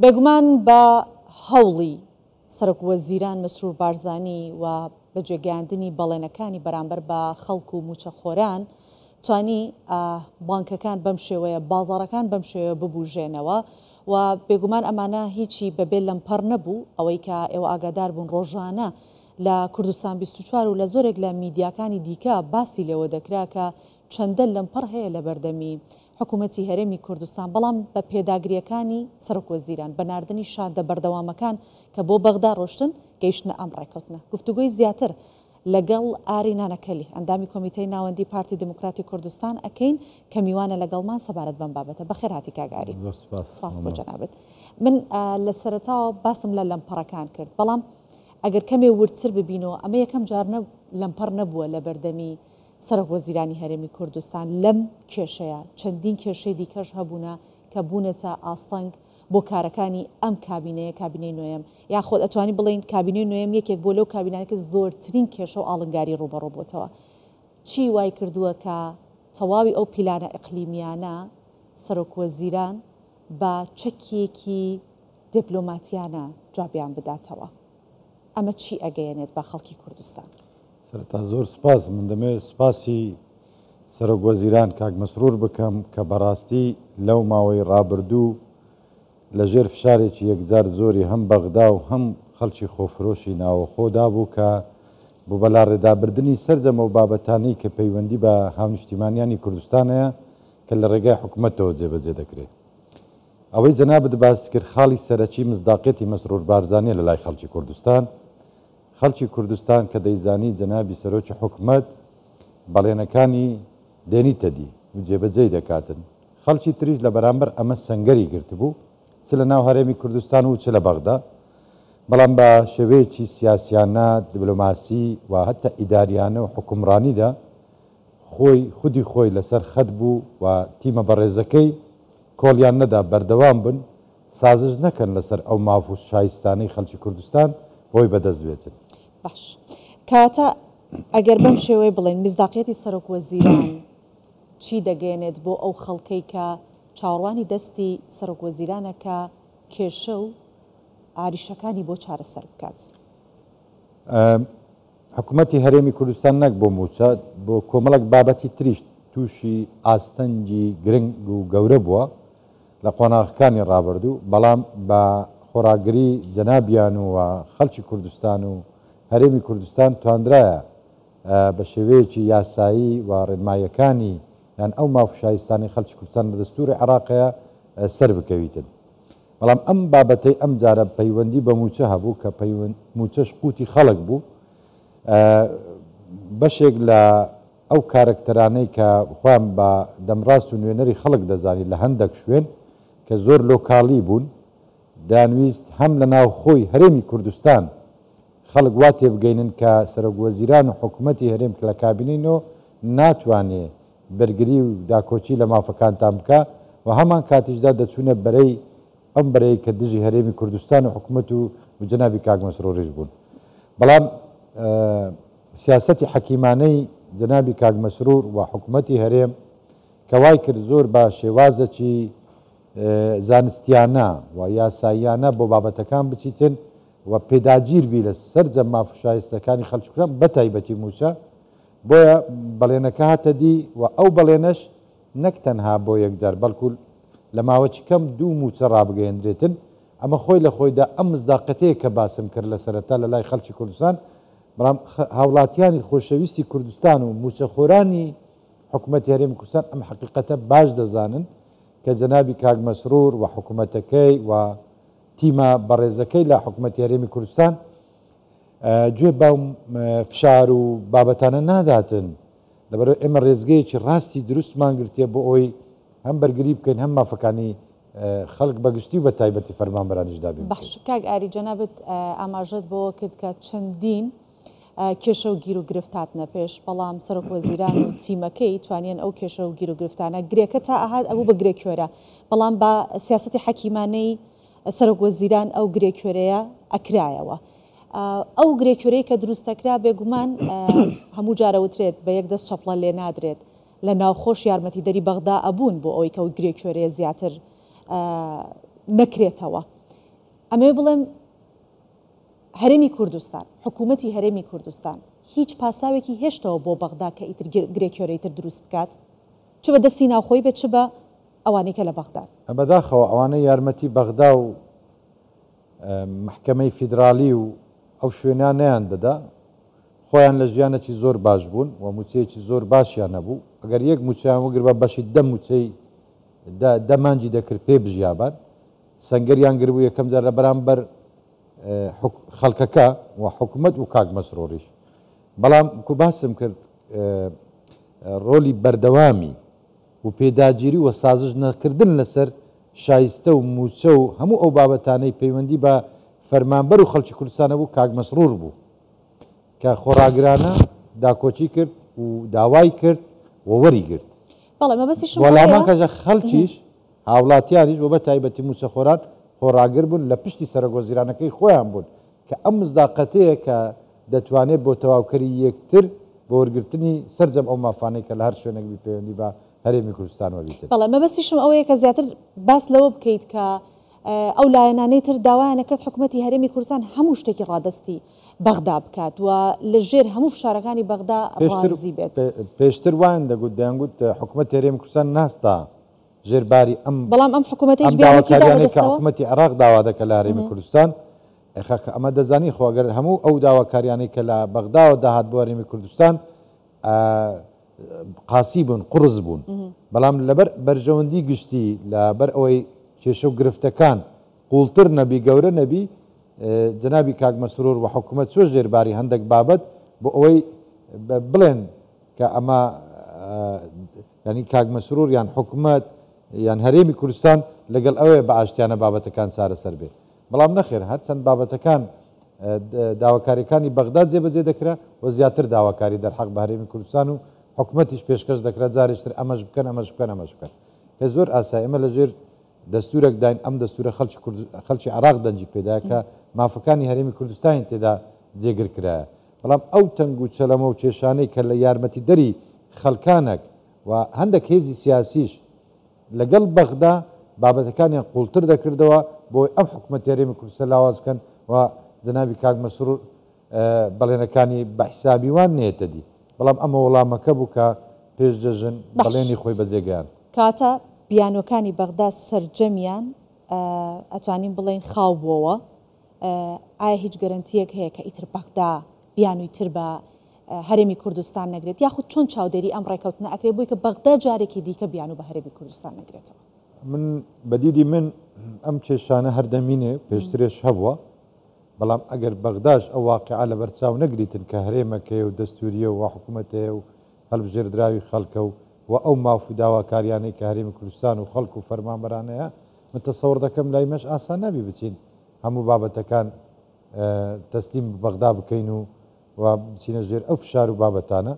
بێگومان بە هەوڵی سەرۆک وەزیران مەسرور بارزانی و بەجێگەیاندنی بەڵێنەکانی بەرامبەر بە خەڵک و موچەخۆران توانی بانکەکان بەم شێوەیە بازاڕەکان بەم شێوەیە ببوژێنەوە و بێگومان ئەمانە هیچی بەبێ لەمپەر نەبوو ئەوەی کە ئێوە ئاگادار بوون ڕۆژانە لە کوردستان 24 و لە زۆرێک لە میدیاکانی دیکە باسی لێوە دەکرا کە چەندە لەمپەر هەیە لە بەردەمی حکوومەتی هەرێمی کوردستان بەڵام بە پێداگریەکانی سەرۆک وەزیران بەناردنی شادە بەردەوامەکان کە بۆ بەغدا ڕۆشتن گەیشتنە ئەم ڕێکەوتنە گفتوگۆی زیاتر لەگەڵ ئاری نانەکەلی ئەندامی کۆمیتەی ناوەندی پارتی دموکراتی کوردستان ئەکەین کە میوانە لەگەڵمان سەبارەت بەم بابەتە بەخێر هاتی کاگاری سپاس بۆ جەنابەت من لە سەرەتاوە باسم لە لەمپەڕەکان کرد بەڵام ئەگەر کەمێ ورتر ببینەوە ئەمە یەکەم جار لەمپەر نەبووە لە بەردەمی سەرۆک وەزیرانی هەرێمی کوردستان لەم کێشەیە چەندین کێشەی دیکەش هەبوونە کە بوونەتە ئاستەنگ بۆ کارەکانی ئەم کابینەیە کابینەی نوێم یاخۆت ئەتوانی بڵین کابینەی نوێم یەکێک بۆ لەو کابینانێکە زۆرترین کێشە و ئاڵنگاری ڕوبەڕوو بۆتەوە چی وای کردووە کە تەواوی ئەو پیلانە ئەقلیمیانە سەرۆک وەزیران بە چەکێکی دیپلۆماتیانە جوابیان بداتەوە ئەمە چی ئەگەیەنێت بە خەڵکی کوردستان سەرەتا زۆر سپاس من دەمێت سپاسی سەرۆک وەزیران کاک مەسرور بکەم کە بەڕاستی لەو ماوەی ڕابردوو لەژێر فشارێکی یەکجار زۆری هەم بەغدا و هەم خەڵکی خۆفرۆشی ناوەخۆدا بوو کە بۆ بەلا ڕێدابردننی سەرجەمە و بابەتانەی کە پەیوەندی بە هاونیشتیمانیانی کوردستانەیە کە لە ڕێگای حکوومەتەوە جێبەجێ دەکرێت ئەوەی جەنابەت باس کرد خاڵی سەرەکی مزداقەتی مەسرور بارزانیە لە لای خەڵکی کوردستان خەڵکی کوردستان کە دەیزانی جەنابی سەرۆکی حکوومەت بەڵێنەکانی دێنیتە دی و جێبەجێی دەکاتن خەڵکی تریش لە بەرامبەر ئەمە سەنگەری گرتبوو چ لە ناو هەرێمی کوردستان و چ لە بەغدا بەڵام بە شێوەیەکی سیاسیانە دیبلۆماسی و هەتا ئیداریانە و حکومڕانیدا خودی خۆی لەسەر خەت بوو و تیمە بەڕێزەکەی کۆڵیان نەدا بەردەوام بن سازش نەکەن لەسەر ئەو مافوس شایستانەی خەڵکی کوردستان بۆی بەدەست بێتن باش کاتە ئەگەر بەم شێوەیە بڵێن مزداقەتی سەرۆک وەزیران چی دەگەێنێت بۆ ئەو خەڵکەی کە چاوەڕوانی دەستی سەرۆک وەزیرانە کە کێشە و عریشەکانی بۆ چارەسەر بکات حکوومەتی هەرێمی کوردستان نەک بۆ موچە بۆ کۆمەڵک بابەتی تریش تووشی ئاستەنجی گرنگ و گەورە بووە لە قۆناغەکانی ڕابردوو بەڵام بە خۆراگری جەنابیان و خەڵکی کوردستان و هەرێمی کوردستان توانرایە بە شێوەیەکی یاسایی و ڕێنمایەکانی یان ئەو مافشایستانی خەڵکی کوردستان بە دەستوری عێراقەیە سەر بکەویتن بەڵام ئەم بابەتەی ئەم جارە پەیوەندی بە موچە هەبوو کە موچەش قوتی خەڵک بوو بەشێک لە ئەو کارکتەرانەی کە خۆیان بە دەمڕاست و نوێنەری خەڵک دەزانی لە هەندێک شوێن کە زۆر لۆکاڵی بوون دانویست هەم لە ناو خۆی هەرێمی کوردستان خەڵک وا تێبگەینن کە سەرۆک وەزیران و حکوومەتی هەرێم لە کابینەوە ناتوانێت بەرگری و داکۆچی لە مافەکانتان بکە و هەمان کاتیشدا دەچوونە بەرەی ئەم بەرەی کە دژی هەرێمی کوردستان و حکوومەت و جەنابی کاک مەسرۆریش بوون بەڵام سیاسەتی حەکیمانەی جەنابی کاک مەسرور و حکوومەتی هەرێم کەوای کرد زۆر بە شێوازەکی زانستیانە و یاساییانە بۆ بابەتەکان بچیتن و پێداگیر بی لە سەرجەم مافشایستەکانی خەڵکی کوردستان بە تایبەتی موچە بۆیە بەڵێنەکە هاتە دی و ئەو بەڵێنەش نەک تەنها بۆ یەکجار بەڵکو لە ماوەی کەم دوو موچە ڕابگەیەندرێتن ئەمە خۆی لە خۆیدا ئەم مزداقەتەیە کە باسم کرد لە سەرەتا لە لای خەڵکی کوردستان بەڵام هاوڵاتیانی خۆشەویستی کوردستان و موچەخۆرانی حکوومەتی هەرێمی کوردستان ئەم حقیقەتە باش دەزانن کە جەنابی کاک مەسرور و حکوومەتەکەی و تیمە بەڕێزەکەی لە حکوومەتی هەرێمی کوردستان گوێ باو فشار و بابەتانە ناداتن لەبەرەوە ئێمە ڕێزگەیەکی ڕاستی دروستمان گرتێ بۆ ئەوی هەم بەرگری بکەین هەم مافەکانی خەڵک بەگشتی و بە تایبەتی فەرمانبەرانیش دابین باش کاک ئاری جەنابەت ئاماژەت بۆ کرد کە چەندین کێشە و گیر و گرفتاتنە پێش بەڵام سەرۆک وەزیران و تیمەکەی توانیان ئەو کێشە و گیر و گرفتانە گرێکە تا ئاهات ئەوە بە گرێکوێرە بەڵام بە سیاسەتی حەکیمانەی سەرۆک وەزیران ئەو گرێکوێرەیە ئەکرایەوە ئەو گرێکوێرەی کە دروستەکرا بێگومان هەموو جارەوترێت بە یەک دەست چەپڵە لێ نادرێت لە ناوخۆش یارمەتیدەری بەغدا ئەبوون بۆ ئەوەی کە ئەو گرێکوێرەیە زیاتر نەکرێتەوە ئەمێ بڵێم هەرێمی کوردستان حکوومەتی هەرێمی کوردستان هیچ پاساوێکی هێشتەوە بۆ بەغدا کە ئیتر گرێکیۆرەیتر دروست بکات چ بە دەستی ناوخۆی بێت چ بە ئەوانەی کە لە بەغدان بەداخەوە ئەوانەی یارمەتی بەغدا و محکەمەی فیدراالی و ئەو شوێنیان نیان دەدا خۆیان لە ژیانێکی زۆر باش بوون و موچەیەکی زۆر باشیان نەبوو ئەگەر یەک موچیان وەگر بە بەشی دە موچەی دەمانجی دەکرد پێ بژیابان سەنگەریان گربوو یەکەم جار لە بەرامبەر خەڵکەکە و حکوومەت و کاک مەسرۆریش بەڵام کو باسم کرد ڕۆلی بەردەوامی و پێداگیری و سازش نەکردن لەسەر شایستە و موچە و هەموو ئەو بابەتانەی پەیوەندی بە فەرمانبەر و خەڵکی کوردستانە بوو کاک مەسرور بوو کە خۆڕاگرانە داکۆچی کرد و داوای کرد و وەری گرت وەڵامەکەژە خەڵکیش هاوڵاتیانیش و بە تایبەتی موچەخۆران خۆڕاگر بوون لە پشتی سەرۆگۆزیرانەکەی خۆیان بوون کە ئەم مزداقەتەیە کە دەتوانێت بۆ تەواوکەری یەکتر بۆ وەرگرتنی سەرجەم ئەو مافانەی کە لە هەر شوێنێک پەیوەندی بە هەرێمی کوردستانەوە بیتر بەڵێ مەبەستیشم ئەوەیە کە زیاتر باس لەوە بکەیت کە ئەو لایەنانەی تر داوایانە کرد حکوومەتی هەرێمی کوردستان هەموو شتێکی ڕادستی بەغدا بکات و لە ژێر هەموو فشارەکانی بەغدا ڕازی بێت پێشتر وایان دەگوت دەیانگوت حکوومەتی هەرێمی کوردستان ناستا ژێرباری ئەم بەڵام ئەم حکوومەتیش داواکاریانەی کە حکوومەتی عێراق داوا دەکە لە هەرێمی کوردستان ئەمە دەزانی خۆگەر هەموو ئەو داواکاریانەی کە لە بەغداوە داهات بۆ هەرێمی کوردستان قاسی بوون قڕز بوون بەڵام لەبەر بەرژەوەندی گشتی لەبەر ئەوەی کێشە و گرفتەکان قوڵتر نەبی گەورە نەبی جنابی کاک مەسرور و حکوومەت چۆ ژێرباری هەندێک بابەت بۆ ئەوەی بڵێن کە ئەمە ینی کاک مەسرور یان حکوومەت یان هەرێمی کوردستان لەگەڵ ئەوەیە بە ئاشتیانە بابەتەکان چارەسەر بێت بەڵام نەخێر هەرچەند بابەتەکان داواکاریەکانی بەغدا جێبەجێ دەکرا و زیاتر داواکاری دەرحەق بە هەرێمی کوردستان و حکوومەتیش پێشکەش دەکرێت جارێشتر ئەمەش بکەن ئەمەش بکەن ئەمەش بکەن کە زۆر ئاسایی ئەمە لەژێر دەستورێک داین ئەم دەستورە خەڵکی عێراق دەنجی پێداە کە مافەکانی هەرێمی کوردستانی تێدا جێگر کرایە بەڵام ئەو تەنگ و چەلەمە و کێشانەی کە لە یارمەتی دەری خەڵکانێک و هەندێک هێزی سیاسیش لەگەڵ بەغدا بابەتەکانیان قوڵتر دەکردەوە بۆی ئەم حکوومەت هەرێمی کوردستان لاواز بکەن و جنابی کاک مەسرور بەڵێنەکانی بە حیسابیوان نێتە دی بەڵام ئەمە وەڵامەکە بوو کە پێش دەژن بەڵێنی خۆی بەجێگەیان کاتە بیانۆکانی بەغدا سەرجەمیان ئەتوانین بڵێن خاو بووەوە ئایا هیچ گەرنتیەک هەیە کە ئیتر بەغدا بیانووی تر بە هەرێمی کوردستان نەگرێت یاخود چۆن چاودێری ئەم ڕێکەوتنە ئەکرێت بۆی کە بەغدا جارێکی دیکە بیان و بە هەرێمی کوردستان نەگرێتەوە من بەدیدی من ئەم کێشانە هەردەمینێ پێشترێش هەبووە بەڵام ئەگەر بەغداش ئەو واقعا لە بەرچاو نەگریتن کە هەرێمەکەی و دەستوریە و حکوومەتەیە و هەڵبژێردراوی خەڵکە و ئەو ماف و داواکاریانەی کە هەرێمی کوردستان و خەڵک و فەرمانبەرانەیە من تەسەوڕ دەکەم لای مەش ئاسان نابی بچین هەموو بابەتەکان تەسلیم بەغدا بکەین و بچینە ژێر ئەو فشار و بابەتانە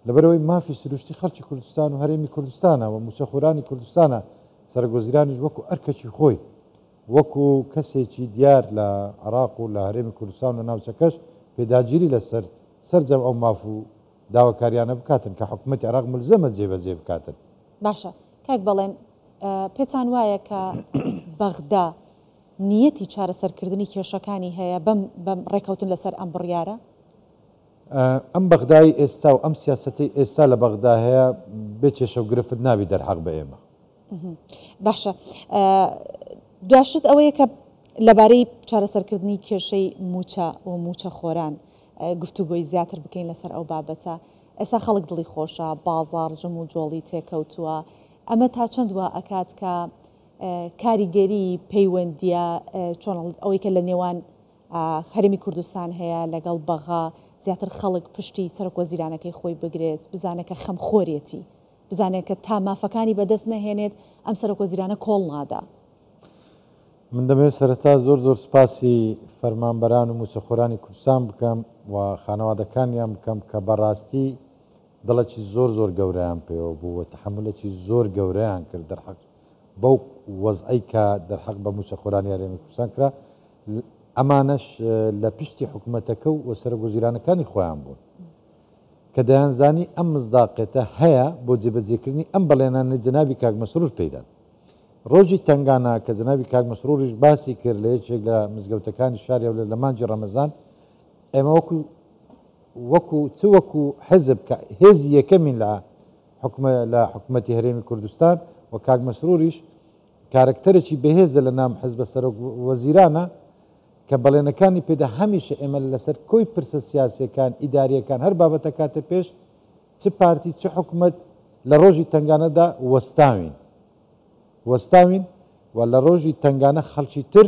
لەبەرەوەی مافی سروشتی خەڵکی کوردستان و هەرێمی کوردستانە و موچەخۆرانی کوردستانە سەرگۆزیرانیش وەکو ئەرکەکی خۆی وەکو کەسێکی دیار لە عێراق و لە هەرێمی کوردستان و ناوچەکەش پێداگیری لەسەر سەرجەم ئەو ماف و داواکاریانە بکاتن کە حکوومەتی عێراق ملزەمە جێبەجێ بکاتن باشە کاک بەڵێن پێتان وایە کە بەغدا نیەتی چارەسەرکردنی کێشەکانی هەیە بەم ڕێکەوتن لەسەر ئەم بڕیارە ئەم بەغدای ئێستا و ئەم سیاسەتی ئێستا لە بەغدا هەیە بێ کێشە و گرفت نابی دەرحەق بە ئێمە باشە دواشت ئەوەیە کە لەبارەی چارەسەرکردنی کێشەی موچە و موچە خۆران گفتوگۆی زیاتر بکەین لەسەر ئەو بابەتە ئێستا خەڵک دڵی خۆشە بازار ژم و جۆڵی تێکەوتووە ئەمە تا چەند وە ئەکات کە کاریگەری پەیوەندیە چۆن ئەوەی کە لە نێوان هەرێمی کوردستان هەیە لەگەڵ بەغا زیاتر خەڵک پشتی سەرۆکوەزیرانەکەی خۆی بگرێت بزانێت کە خەمخۆرێتی بزانێت کە تا مافەکانی بەدەست نەهێنێت ئەم سەرۆکوەزیرانە کۆڵ نادا من دەمەوێت سەرەتا زۆر سوپاسی فەرمانبەران و موچەخۆرانی کوردستان بکەم و خانەوادەکانیان بکەم کە بەڕاستی دڵێکی زۆر گەورەیان پێوە بوو و تەحملێکی زۆر گەورەیان کرد دەرحەق بەو وەزعی کە دەرحەق بە موچەخۆرانی هەرێمی کوردستان کرا ئەمانەش لە پشتی حکوومەتەکە و سەرۆکوەزیرانەکانی خۆیان بوون کە دەیانزانی ئەم مزداقێتە هەیە بۆ جێبەجێکردنی ئەم بەڵێنانە جەنابی کاک مەسرور پێدان ڕۆژی تنگانە کە جنابی کاک مەسرۆریش باسی کرد لە یەکێک لە مزگەوتەکانی شاری لە مانجی ڕەمەزان ئێمە وەکو حزب کە هێزی یەکەمین لە حکوومەتی هەرێمی کوردستان و کاک مەسرۆریش کارکتەرێکی بەهێزە لە نام حزبە سەرۆک وەزیرانە کە بەڵێنەکانی پێدا هەمیشە ئێمە لەسەر کۆی پرسە سیاسیەکان ئیداریەکان هەر بابەتە کاتە پێش چ پارتی چ حکوومەت لە ڕۆژی تنگانەدا وەستاوین و لە ڕۆژی تنگانە خەڵکی تر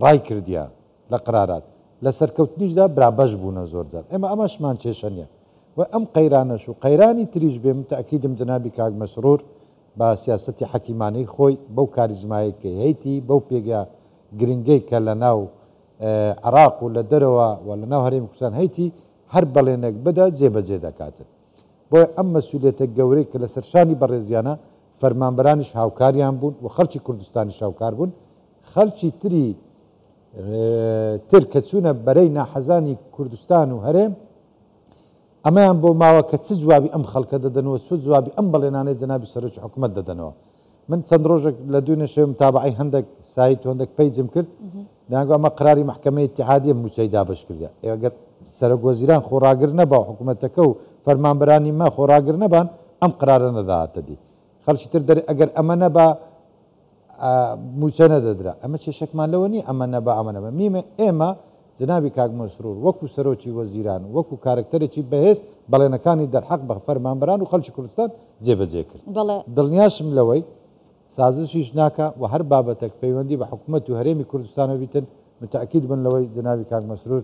ڕای کردیا لە قرارات لە سەرکەوتنیشدا برابەش بوونە زۆر جار ئێمە ئەمەشمان کێشە نییە و ئەم قەیرانەش و قەیرانی تریش بێ متەئەکیدم جنابی کاک مەسرۆر بە سیاسەتی حەکیمانەی خۆی بەو کاریزمایەکەی هەیتی بەو پێگە گرنگەی کە لە ناو عراق و لە دەرەوە و لە ناو هەرێمی کوردستان هەیتی هەر بەڵێنێک بدە جێبەجێ دەکاتن بۆیە ئەم مەسئولیەتە گەورەی کە لە سەرشانی بەڕێزیانە فەرمانبەرانیش هاوکاریان بوون و خەڵکی کوردستانیش هاوکار بوون خەڵکی تر کە چوونە بەرەی ناحەزانی کوردستان و هەرێم ئەمەیان بۆ ماوە کە چ جوابی ئەم خەڵکە دەدەنەوە چ جوابی ئەم بەڵێنانەی جەنابی سەرۆکی حکوومەت دەدەنەوە من چەند ڕۆژێک لە دوێنێ شێوم تابعی هەندێک سایت و هەندێک پەیجم کرد دەیانگو ئەمە قراری محکەمەی ئیتیحادیە موچەی دابش کردە ئەگەر سەرۆک وەزیران خۆڕاگر نەبا و حکوومەتەکە و فەرمانبەرانی ما خۆڕاگر نەبان ئەم قرارە نەداهاتە دی خەڵکی تر دەرێ ئەگەر ئەمە نەبا موچە نەدەدرا ئەمە کێشەکمان لەوە نیە ئەمە نەبا ئەمە نەبە میمە ئێمە جنابی کاک مەسرۆر وەکو سەرۆکی وەزیران وەکو کارکتەرێکی بەهێز بەڵێنەکانی دەرحەق بە فەرمانبەران و خەڵکی کوردستان جێبەجێ کرد دڵنیاشم لەوەی سازشیش ناکە و هەر بابەتێک پەیوەندی بە حکوومەت و هەرێمی کوردستانەوە بیتن متەئەکید بن لەوەی جنابی کاک مەسرۆر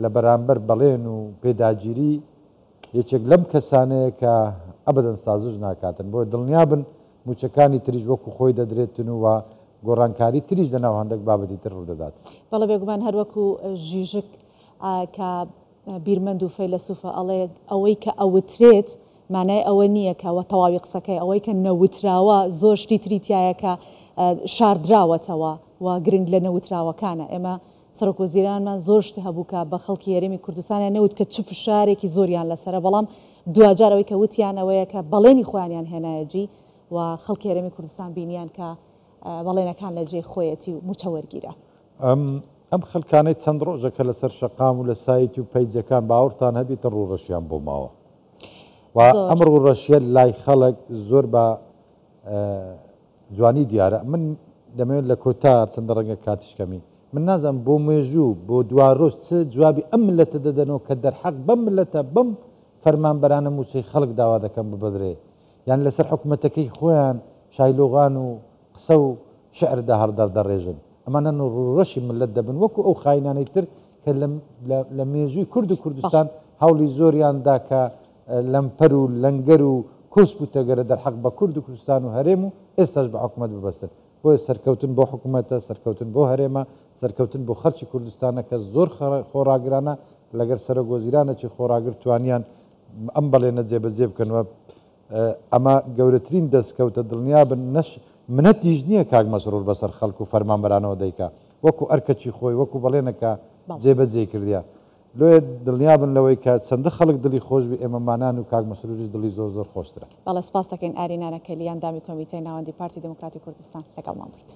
لە بەرامبەر بەڵێن و پێداگیری یەکێک لەم کەسانەیە کە ئەبەدەن سازش ناکاتن بۆ دڵنیا بن موچەکانی تریش وەکو خۆی دەدرێتن و گۆڕانکاری تریش لەناو هەندێک بابەتی تر ڕوودەدات بەڵێ بێگومان هەروەکو ژیژک کە بیرمەند و فەیلسوفە ئەڵێ ئەوەی کە ئەوترێت مانای ئەوە نییە کە وە تەواوی قسەکەی ئەوەی کە نەوتراوە زۆر شتی تریتایە کە شاردراوەتەوە و گرنگ لە نەوتراوەکانە ئێمە سەرۆک وەزیرانمان زۆر شتی هەبوو کە بە خەڵکی هەرێمی کوردستانیان نەوت کە چ فشارێکی زۆریان لەسرە بەڵام دوجارەوەی کە وتیان ئەوەیە کە بەڵێنی خۆیانیان هێنایەجی و خەڵکی هەرێمی کوردستان بینیان کە بەڵێنەکان لە جێ خۆیەتی و موچە وەرگیرە ئەم خەلکانەی چەند ڕۆژەکە لەسەر شەقام و لە سایتی و پەیجەکان باوەڕتان هەبیتە ڕوڕەشیان بۆ ماوە و ئەم ڕوڕەشیە لای خەڵک زۆر بە جوانی دیارە من دەمەوێت لە کۆتار چەندە ڕەنگە کاتیشکەمی من نازانم بۆ مێژوو بۆ دوڕۆژ چ جوابی ئەم ملەتە دەدەنەوە کە دەرحەق بەم ملەتە بەم فەرمانبەرانە موچەی خەڵک داوا دەکەم ببدرێ یان لەسەر حکوومەتەکەی خۆیان شایلۆغان و قسە و شعردا هەردەڕێژن ئەمانە ڕوڕەشی ملت دەبن وەکو ئەو خاینانەی تر کە لە مێژووی کورد و کوردستان هەوڵی زۆریاندا کە لەمپەر و لەنگەر و کۆسپ و تەگەرە دەرحەق بە کورد و کوردستان و هەرێم و ئێستاش بە حکوومەت ببەستن بۆیە سەرکەوتن بۆ حکوومەتە سەرکەوتن بۆ هەرێمە سەرکەوتن بۆ خەڵکی کوردستانە کە زۆر خۆراگرانە لەگەر سەرۆک وەزیرانەی خۆراگر توانیان ئەم بەڵێنە جێبەجێ بکەنەوە ئەمە گەورەترین دەستکەوتە دڵنیا بن نەش منەتیش نییە کاک مەسرۆر بەسەر خەڵک و فەرمانبەرانەوە دەیکا وەکو ئەرکەچی خۆی وەکو بەڵێنەکە جێبەجێ کردیا لۆیە دڵنیا بن لەوەی کە چەندە خەڵک دڵی خۆشبی ئێمەمانان و کاک مەسرۆریش دڵی زۆر زۆر خۆشترە بەڵێ سپاس دەکەین ئارینانە کەلیان دامی کۆمیتەی ناوەندی پارتی دموکراتی کوردستان لەگەڵمان بێت.